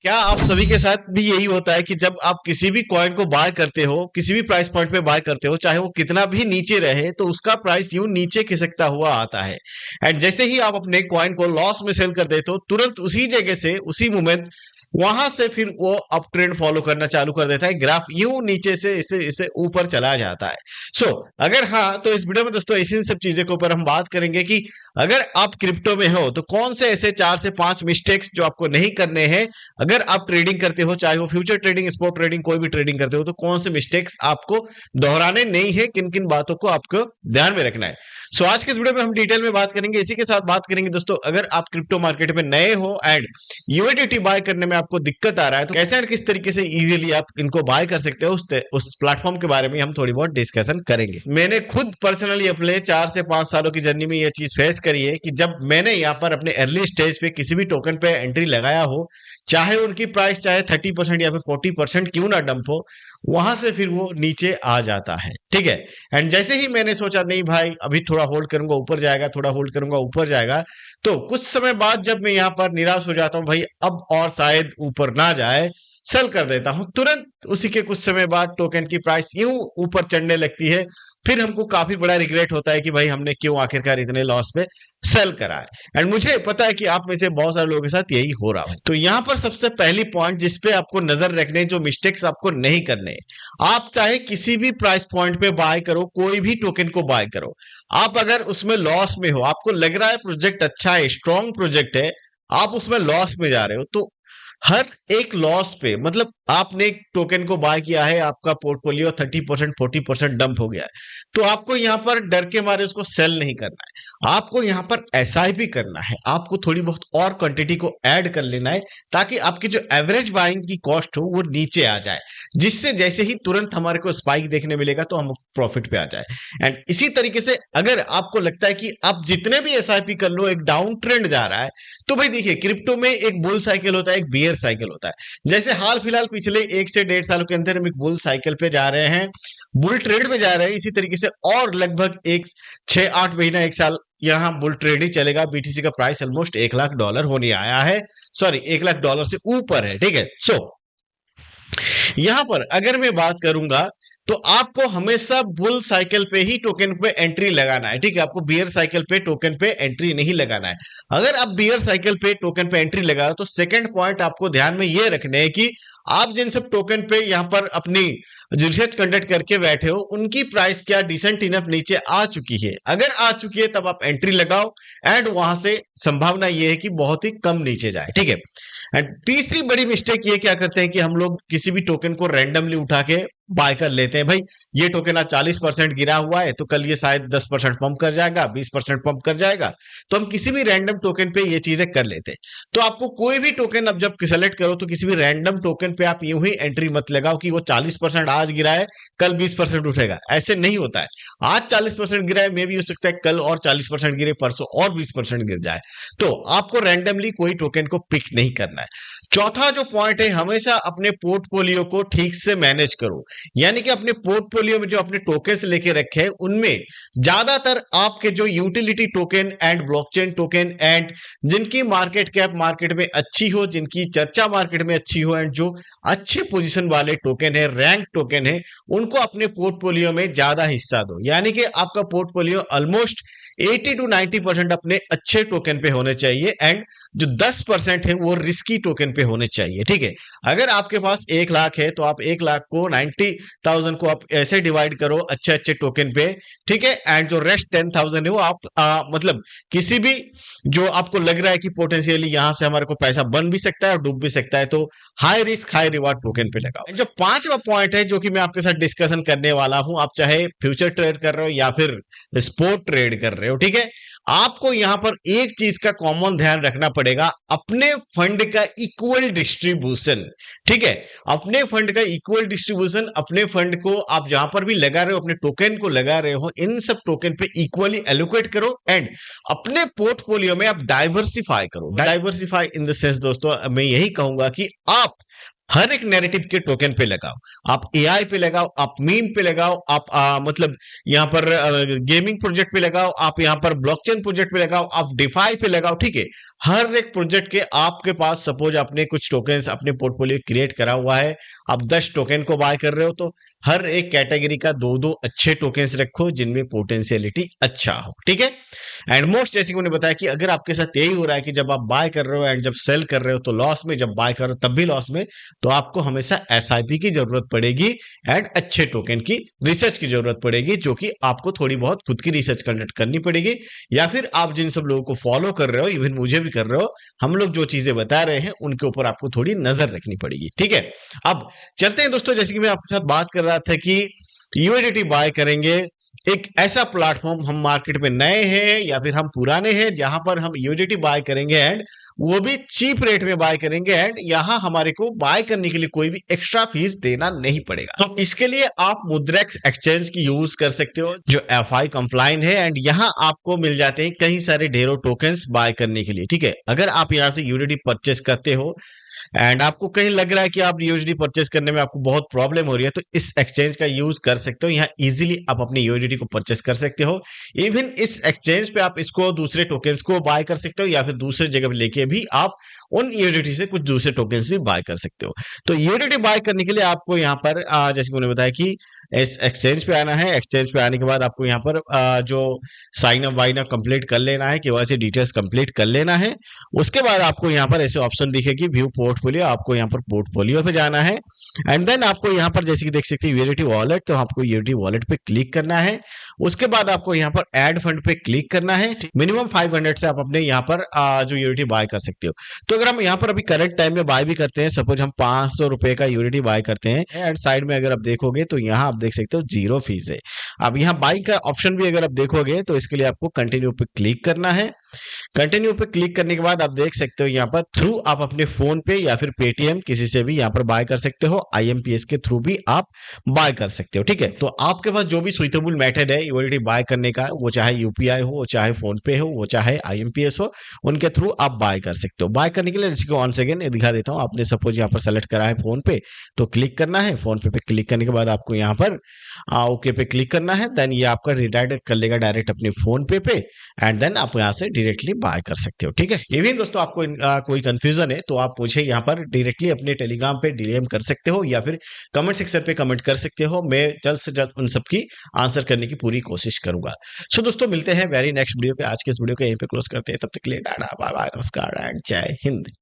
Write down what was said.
क्या आप सभी के साथ भी यही होता है कि जब आप किसी भी कॉइन को बाय करते हो, किसी भी प्राइस पॉइंट पे बाय करते हो, चाहे वो कितना भी नीचे रहे, तो उसका प्राइस यूं नीचे खिसकता हुआ आता है। एंड जैसे ही आप अपने कॉइन को लॉस में सेल कर देते हो, तुरंत उसी जगह से, उसी मोमेंट वहां से फिर वो अप ट्रेंड फॉलो करना चालू कर देता है। ग्राफ यूं नीचे से इसे इसे ऊपर चला जाता है। सो अगर हाँ, तो इस वीडियो में दोस्तों इसी सब चीजों के ऊपर हम बात करेंगे कि अगर आप क्रिप्टो में हो तो कौन से ऐसे 4 से 5 मिस्टेक्स जो आपको नहीं करने हैं। अगर आप ट्रेडिंग करते हो, चाहे वो फ्यूचर ट्रेडिंग, स्पॉट ट्रेडिंग, कोई भी ट्रेडिंग करते हो, तो कौन से मिस्टेक्स आपको दोहराने नहीं है, किन किन बातों को आपको ध्यान में रखना है। सो आज के इस वीडियो में हम डिटेल में बात करेंगे। इसी के साथ बात करेंगे दोस्तों, अगर आप क्रिप्टो मार्केट में नए हो एंड यूएसडीटी बाय करने में आपको दिक्कत आ रहा है, तो कैसे एंड किस तरीके से इजीली आप इनको बाय कर सकते हो, उस प्लेटफॉर्म के बारे में हम थोड़ी बहुत डिस्कशन करेंगे। मैंने खुद पर्सनली अपने 4 से 5 सालों की जर्नी में यह चीज फेस करी है कि जब मैंने यहाँ पर अपने अर्ली स्टेज पे किसी भी टोकन पे एंट्री लगाया हो, चाहे उनकी प्राइस चाहे 30% या फिर 40% क्यों ना डंप हो, वहां से फिर वो नीचे आ जाता है। ठीक है। एंड जैसे ही मैंने सोचा नहीं भाई अभी थोड़ा होल्ड करूंगा ऊपर जाएगा, थोड़ा होल्ड करूंगा ऊपर जाएगा, तो कुछ समय बाद जब मैं यहाँ पर निराश हो जाता हूँ, भाई अब और शायद ऊपर ना जाए, सेल कर देता हूं। तुरंत उसी के कुछ समय बाद टोकन की प्राइस यूं ऊपर चढ़ने लगती है। फिर हमको काफी बड़ा रिग्रेट होता है कि भाई हमने क्यों आखिरकार इतने लॉस पे सेल करा है। एंड मुझे पता है कि आप में से बहुत सारे लोगों के साथ यही हो रहा है। तो यहां पर सबसे पहली पॉइंट जिसपे आपको नजर रखने, जो मिस्टेक्स आपको नहीं करने, आप चाहे किसी भी प्राइस पॉइंट पे बाय करो, कोई भी टोकन को बाय करो, आप अगर उसमें लॉस में हो, आपको लग रहा है प्रोजेक्ट अच्छा है, स्ट्रॉन्ग प्रोजेक्ट है, आप उसमें लॉस में जा रहे हो, तो हर एक लॉस पे, मतलब आपने एक टोकन को बाय किया है, आपका पोर्टफोलियो 30% 40% डंप हो गया है, तो आपको यहां पर डर के मारे उसको सेल नहीं करना है, आपको यहां पर एसआईपी करना है, आपको थोड़ी बहुत और क्वांटिटी को ऐड कर लेना है, ताकि आपकी जो एवरेज बाइंग की कॉस्ट हो वो नीचे आ जाए, जिससे जैसे ही तुरंत हमारे को स्पाइक देखने मिलेगा तो हम प्रॉफिट पे आ जाए। एंड इसी तरीके से अगर आपको लगता है कि आप जितने भी एसआईपी कर लो एक डाउन ट्रेंड जा रहा है, तो भाई देखिए क्रिप्टो में एक बुल साइकिल होता है, एक बियर साइकिल होता है। जैसे हाल फिलहाल पिछले 1 से 1.5 सालों के अंदर हम एक बुल साइकिल पे जा रहे हैं, बुल ट्रेड में जा रहे हैं, इसी तरीके से और लगभग 6-8 महीना 1 साल यहां बुल ट्रेड ही चलेगा। बीटीसी का प्राइस ऑलमोस्ट $1 लाख होने आया है, सॉरी $1 लाख से ऊपर है। ठीक है। सो यहां पर अगर मैं बात करूंगा तो आपको हमेशा बुल साइकिल पे ही टोकन पे एंट्री लगाना है। ठीक है। आपको बियर साइकिल पे टोकन पे एंट्री नहीं लगाना है। अगर आप बियर साइकिल पे टोकन पे एंट्री लगा रहे हो, तो सेकंड पॉइंट आपको ध्यान में ये रखने है कि आप जिन सब टोकन पे यहां पर अपनी रिसर्च कंडक्ट करके बैठे हो, उनकी प्राइस क्या डिसेंट इनफ नीचे आ चुकी है। अगर आ चुकी है तब आप एंट्री लगाओ, एंड वहां से संभावना यह है कि बहुत ही कम नीचे जाए। ठीक है। एंड तीसरी बड़ी मिस्टेक ये क्या करते हैं कि हम लोग किसी भी टोकन को रैंडमली उठा के बाय कर लेते हैं। भाई ये टोकन आज 40% गिरा हुआ है, तो कल ये शायद 10% पंप कर जाएगा, 20% पंप कर जाएगा, तो हम किसी भी रैंडम टोकन पे ये चीजें कर लेते हैं। तो आपको कोई भी टोकन अब जब सेलेक्ट करो, तो किसी भी रैंडम टोकन पे आप यूं ही एंट्री मत लगाओ कि वो 40% आज गिरा है कल 20% उठेगा। ऐसे नहीं होता है। आज 40% गिरा है, मे भी हो सकता है कल और 40% गिरे, परसों और 20% गिर जाए। तो आपको रैंडमली कोई टोकन को पिक नहीं करना है। चौथा जो पॉइंट है, हमेशा अपने पोर्टफोलियो को ठीक से मैनेज करो। यानी कि अपने पोर्टफोलियो में जो अपने टोकन्स लेके रखे हैं, उनमें ज्यादातर आपके जो utility token and blockchain token and जिनकी मार्केट कैप मार्केट में अच्छी हो, जिनकी चर्चा मार्केट में अच्छी हो, एंड जो अच्छे पोजीशन वाले टोकन है, रैंक टोकन है, उनको अपने पोर्टफोलियो में ज्यादा हिस्सा दो। यानी कि आपका पोर्टफोलियो ऑलमोस्ट 80 to 90% अपने अच्छे टोकन पे होने चाहिए, एंड जो 10% है वो रिस्की टोकन पे होने चाहिए। ठीक है। अगर आपके पास 1 लाख है, तो आप 1 लाख को 90,000 को आप ऐसे डिवाइड करो अच्छे अच्छे टोकन पे। ठीक है। एंड जो रेस्ट 10,000 है वो आप मतलब किसी भी जो आपको लग रहा है कि पोटेंशियली यहां से हमारे को पैसा बन भी सकता है और डूब भी सकता है, तो high risk high reward token पे लगाओ। जो पांचवा पॉइंट है जो कि मैं आपके साथ डिस्कशन करने वाला हूं, आप चाहे फ्यूचर ट्रेड कर रहे हो या फिर स्पोर्ट ट्रेड कर रहे हो, ठीक है, आपको यहां पर एक चीज का कॉमन ध्यान रखना पड़ेगा, अपने फंड का इक्वल डिस्ट्रीब्यूशन। ठीक है। अपने फंड का इक्वल डिस्ट्रीब्यूशन, अपने फंड को आप जहां पर भी लगा रहे हो, अपने टोकन को लगा रहे हो, इन सब टोकन पे इक्वली एलोकेट करो, एंड अपने पोर्टफोलियो में आप डाइवर्सिफाई करो। डाइवर्सिफाई इन द सेंस दोस्तों मैं यही कहूंगा कि आप हर एक नैरेटिव के टोकन पे लगाओ, आप एआई पे लगाओ, आप मीम पे लगाओ, आप मतलब यहां पर गेमिंग प्रोजेक्ट पे लगाओ, आप यहां पर ब्लॉकचेन प्रोजेक्ट पे लगाओ, आप डिफाई पे लगाओ। ठीक है। हर एक प्रोजेक्ट के आपके पास सपोज आपने कुछ टोकन्स अपने पोर्टफोलियो क्रिएट करा हुआ है, आप 10 टोकन को बाय कर रहे हो, तो हर एक कैटेगरी का दो दो अच्छे टोकन्स रखो जिनमें पोटेंशियलिटी अच्छा हो, ठीक है। एंड मोस्ट, जैसे कि मैंने बताया कि अगर आपके साथ यही हो रहा है कि जब आप बाय कर रहे हो एंड जब सेल कर रहे हो तो लॉस में, जब बाय कर रहे हो तब भी लॉस में, तो आपको हमेशा एसआईपी की जरूरत पड़ेगी एंड अच्छे टोकन की रिसर्च की जरूरत पड़ेगी, जो कि आपको थोड़ी बहुत खुद की रिसर्च कंडक्ट करनी पड़ेगी, या फिर आप जिन सब लोगों को फॉलो कर रहे हो, इवन मुझे भी कर रहे हो, हम लोग जो चीजें बता रहे हैं उनके ऊपर आपको थोड़ी नजर रखनी पड़ेगी, ठीक है। अब चलते हैं दोस्तों, जैसे कि मैं आपके साथ बात कर रहा था कि यूएसडीटी बाय करेंगे, एक ऐसा प्लेटफॉर्म, हम मार्केट में नए हैं या फिर हम पुराने हैं, जहां पर हम यूएसडीटी बाय करेंगे एंड वो भी चीप रेट में बाय करेंगे, एंड यहां हमारे को बाय करने के लिए कोई भी एक्स्ट्रा फीस देना नहीं पड़ेगा। तो इसके लिए आप मुद्रेक्स एक्सचेंज की यूज कर सकते हो, जो एफआई कंप्लाइंट है, एंड यहां आपको मिल जाते हैं कई सारे ढेरों टोकन्स बाय करने के लिए, ठीक है। अगर आप यहां से यूएसडीटी परचेस करते हो एंड आपको कहीं लग रहा है कि आप यूएसडी परचेस करने में आपको बहुत प्रॉब्लम हो रही है, तो इस एक्सचेंज का यूज कर सकते हो। यहाँ इजीली आप अपनी यूएसडी को परचेस कर सकते हो। इवन इस एक्सचेंज पे आप इसको दूसरे टोकन्स को बाय कर सकते हो, या फिर दूसरे जगह पे लेके भी आप उन यूएसडी से कुछ दूसरे टोकन्स भी बाय कर सकते हो। तो यूएसडी बाय करने के लिए आपको यहाँ पर जैसे कि मैंने बताया कि इस एक्सचेंज पे आना है। एक्सचेंज पे आने के बाद आपको यहाँ पर जो साइन अप वाइन अप कंप्लीट कर लेना है, केवाईसी डिटेल्स कंप्लीट कर लेना है। उसके बाद आपको यहाँ पर ऐसे ऑप्शन दिखेगी व्यू पोर्टफोलियो, आपको यहाँ पर पोर्टफोलियो पे जाना है, एंड देन आपको यहाँ पर जैसे कि देख सकते हैं यूएसडी वॉलेट, तो आपको यूएसडी वॉलेट पे क्लिक करना है। उसके बाद आपको यहाँ पर ऐड फंड पे क्लिक करना है। मिनिमम 500 से आप अपने यहाँ पर जो यूएसडी बाय कर सकते हो। तो अगर हम यहाँ पर अभी करंट टाइम में बाय भी करते हैं, सपोज हम 500 रुपए का यूएसडी बाय करते हैं, एंड साइड में अगर आप देखोगे तो यहाँ आप देख सकते हो 0 फीस है। अब यहाँ बाइंग का ऑप्शन भी अगर आप देखोगे तो इसके लिए आपको कंटिन्यू पे क्लिक करना है। कंटिन्यू पे क्लिक करने के बाद आप देख सकते हो यहाँ पर थ्रू आप अपने फोन पे या फिर पेटीएम किसी से भी यहाँ पर बाय कर सकते हो। आईएमपीएस के थ्रू भी आप बाय कर सकते हो, ठीक है। तो आपके पास जो भी सुइटेबल मेथड है यूएसडी बाय करने का, वो चाहे यूपीआई हो, चाहे फोन पे हो, वो चाहे आईएमपीएस हो, उनके थ्रू आप बाय कर सकते हो। बाय करने के लिए इसको ऑन सेकेंड दिखा देता हूँ। आपने सपोज यहाँ पर सेलेक्ट करा है फोन पे, तो क्लिक करना है। फोन पे क्लिक करने के बाद आपको यहाँ पर ओके पे क्लिक करना है। देन ये आपका रिडायरेक्ट कर लेगा डायरेक्ट अपने फोन पे एंड देन आप यहाँ से डायरेक्टली बाय कर सकते हो, ठीक है। इवन दोस्तों आपको कोई कंफ्यूजन है तो आप मुझे यहाँ पर डायरेक्टली अपने टेलीग्राम पे डीएम कर सकते हो, या फिर कमेंट सेक्शन पे कमेंट कर सकते हो। मैं जल्द से जल्द उन सबकी आंसर करने की पूरी कोशिश करूंगा। सो दोस्तों मिलते हैं वेरी नेक्स्ट वीडियो पे। आज के इस वीडियो को यहीं पे क्लोज करते हैं। तब तक के लिए टाटा बाय बाय, नमस्कार एंड जय हिंद।